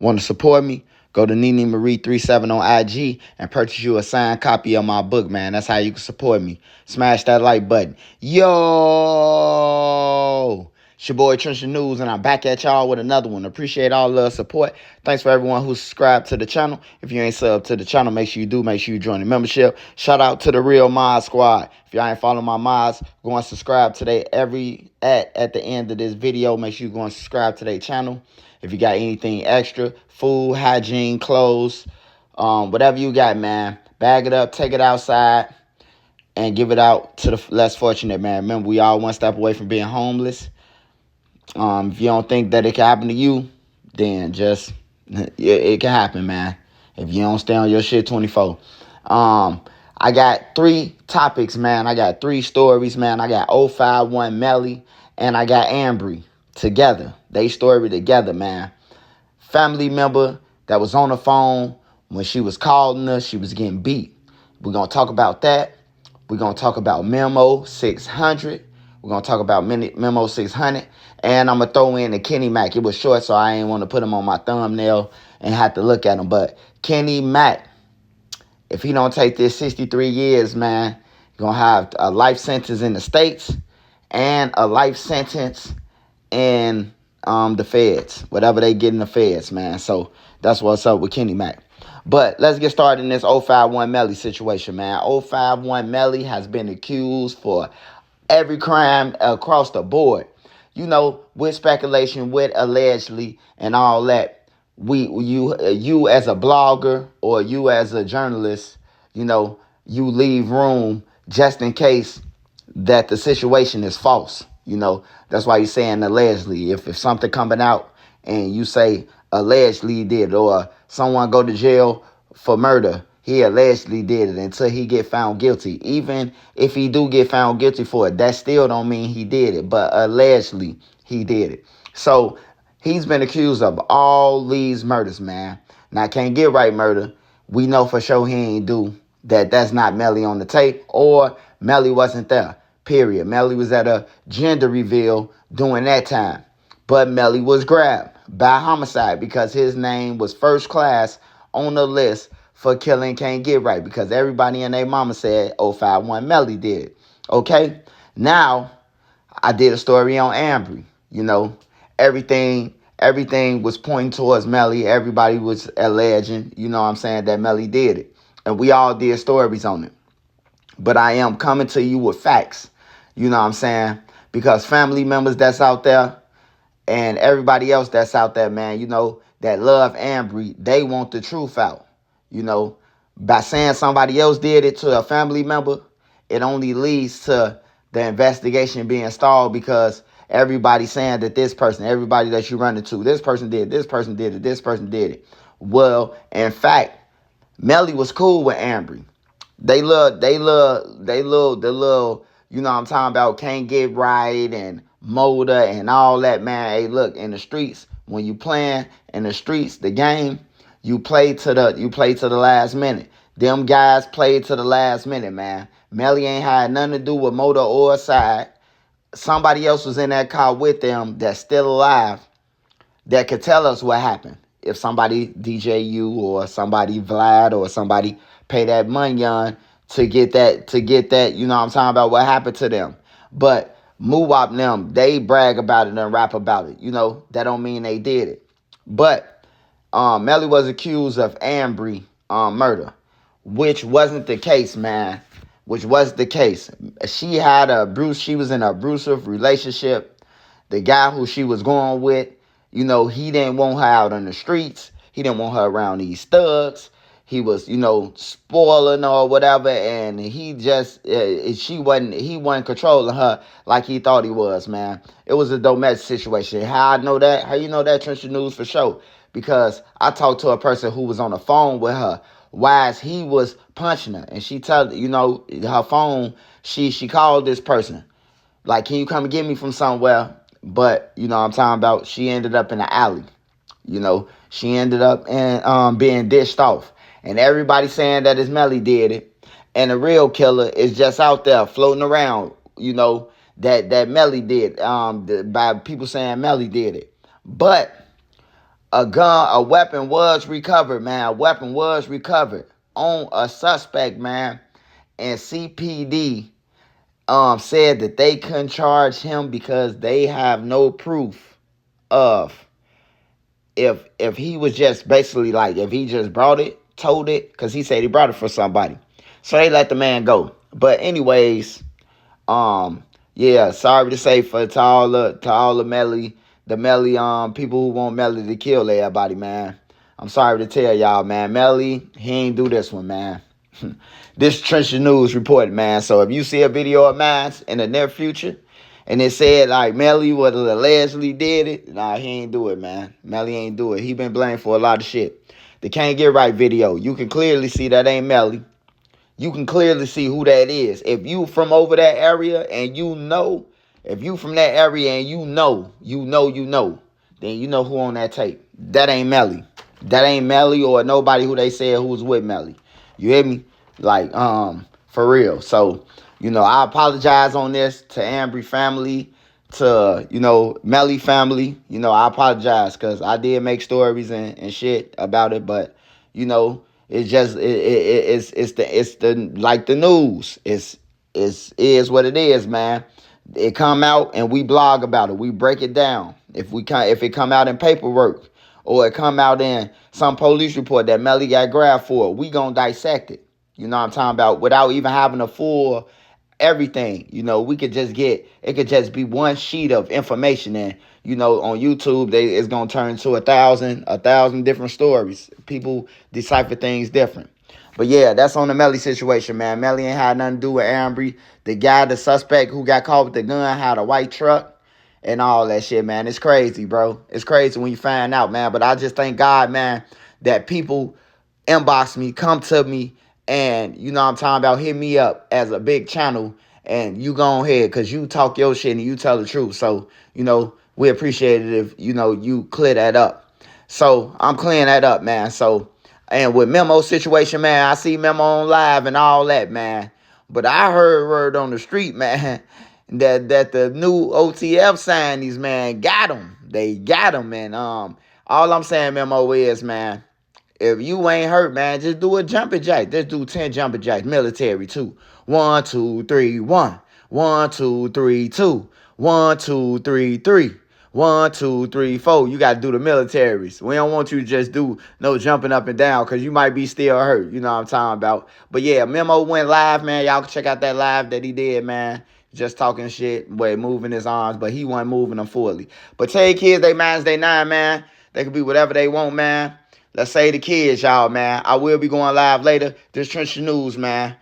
Want to support me? Go to Nene Marie 37 on IG and purchase you a signed copy of my book, man. That's how you can support me. Smash that like button. Yo! It's your boy Trisha News, and I'm back at y'all with another one. Appreciate all the support. Thanks for everyone who subscribed to the channel. If you ain't subbed to the channel, make sure you do. Make sure you join the membership. Shout out to the real Mod Squad. If y'all ain't following my mods, go and subscribe today. At the end of this video, make sure you go and subscribe to their channel. If you got anything extra, food, hygiene, clothes, whatever you got, man, bag it up, take it outside, and give it out to the less fortunate, man. Remember, we all one step away from being homeless. If you don't think that it can happen to you, then just, it can happen, man. If you don't stay on your shit 24. I got 3 topics, man. I got 3 stories, man. I got 051 Melly and I got Ambrii together. They story together, man. Family member that was on the phone when she was calling us, she was getting beat. We're going to talk about that. We're going to talk about Memo600. We're going to talk about Memo600. And I'm going to throw in the Kenny Mac. It was short, so I ain't want to put him on my thumbnail and have to look at him. But Kenny Mac, if he don't take this 63 years, man, he's going to have a life sentence in the States and a life sentence in the feds, whatever they get in the feds, man. So that's what's up with Kenny Mac. But let's get started in this 051 Melly situation, man. 051 Melly has been accused for every crime across the board. You know, with speculation, with allegedly and all that. You as a blogger or you as a journalist, you know, you leave room just in case that the situation is false. You know, that's why you're saying allegedly. If something coming out and you say allegedly did, or someone go to jail for murder, he allegedly did it until he get found guilty. Even if he do get found guilty for it, that still don't mean he did it, but allegedly he did it. So he's been accused of all these murders, man. Now, can't get right murder. We know for sure he ain't do that. That's not Melly on the tape, or Melly wasn't there. Period. Melly was at a gender reveal during that time. But Melly was grabbed by homicide because his name was first class on the list for killing can't get right, because everybody and their mama said 051 Melly did it. Okay? Now, I did a story on Ambrii. You know, everything was pointing towards Melly. Everybody was alleging, you know what I'm saying, that Melly did it. And we all did stories on it. But I am coming to you with facts, you know what I'm saying? Because family members that's out there and everybody else that's out there, man, you know, that love Ambrii, they want the truth out. You know, by saying somebody else did it to a family member, it only leads to the investigation being stalled, because everybody's saying that this person, everybody that you run into, this person did it, this person did it, this person did it. Well, in fact, Melly was cool with Ambrii. They love the little, you know what I'm talking about, can't get right and motor and all that, man. Hey, look, in the streets, when you playing in the streets, the game, you play to the last minute. Them guys played to the last minute, man. Melly ain't had nothing to do with motor or side. Somebody else was in that car with them that's still alive that could tell us what happened. If somebody DJ you or somebody Vlad or somebody pay that money on to get that, you know what I'm talking about, what happened to them. But Muwap them, they brag about it and rap about it. You know, that don't mean they did it. But Melly was accused of Ambrii murder, which wasn't the case, man. Which was the case. She was in an abusive relationship. The guy who she was going with, you know, he didn't want her out on the streets. He didn't want her around these thugs. He was, you know, spoiling or whatever, and he wasn't controlling her like he thought he was, man. It was a domestic situation. How I know that? How you know that, Trisha News, for sure? Because I talked to a person who was on the phone with her while he was punching her, and she told, you know, her phone, she called this person, like, can you come and get me from somewhere? But, you know what I'm talking about, she ended up in the alley. You know, she ended up being dished off. And everybody saying that it's Melly did it. And the real killer is just out there floating around, you know, that Melly did, by people saying Melly did it. But a weapon was recovered, man. A weapon was recovered on a suspect, man. And CPD said that they couldn't charge him because they have no proof of if he was just basically like if he just brought it, told it, because he said he brought it for somebody. So they let the man go. But anyways, yeah, sorry to say to all the Melly people who want Melly to kill everybody, man. I'm sorry to tell y'all, man. Melly, he ain't do this one, man. This Trench News reported, man. So if you see a video of mine in the near future and it said like Melly would allegedly did it, nah, he ain't do it, man. Melly ain't do it. He been blamed for a lot of shit. The Can't Get Right video, you can clearly see that ain't Melly. You can clearly see who that is. If you from over that area and you know, if you from that area and you know, then you know who on that tape. That ain't Melly. That ain't Melly or nobody who they said who was with Melly. You hear me? Like, for real. So, I apologize on this to Ambrii family, to, Melly family. I apologize because I did make stories and shit about it, but, it's just it's the like the news. It is what it is, man. It come out and we blog about it. We break it down. If it come out in paperwork or it come out in some police report that Melly got grabbed for, we gonna dissect it. You know what I'm talking about? Without even having a full everything. We could just it could just be one sheet of information, and on YouTube it's gonna turn to a thousand different stories. People decipher things different. But yeah, that's on the Melly situation, man. Melly ain't had nothing to do with Ambrii. The suspect who got caught with the gun, had a white truck and all that shit, man. It's crazy, bro. It's crazy when you find out, man. But I just thank God, man, that people inbox me, come to me, and I'm talking about, hit me up as a big channel, and you go ahead because you talk your shit and you tell the truth. So, we appreciate it if, you clear that up. So I'm clearing that up, man. So, and with Memo situation, man, I see Memo on live and all that, man. But I heard word on the street, man, that the new OTF signees, man, got him. They got him, and all I'm saying, Memo, is, man, if you ain't hurt, man, just do a jumping jack. Just do 10 jumping jacks. Military, too. 1, 2, 3, 1. 1, 2, 3, 2. 1, 2, 3, 3. 1, 2, 3, 4. You got to do the militaries. We don't want you to just do no jumping up and down because you might be still hurt. You know what I'm talking about. But yeah, Memo went live, man. Y'all can check out that live that he did, man. Just talking shit, boy, moving his arms, but he wasn't moving them fully. But tell your kids they minds they nine, man. They can be whatever they want, man. Let's say the kids, y'all, man. I will be going live later. This Trench News, man.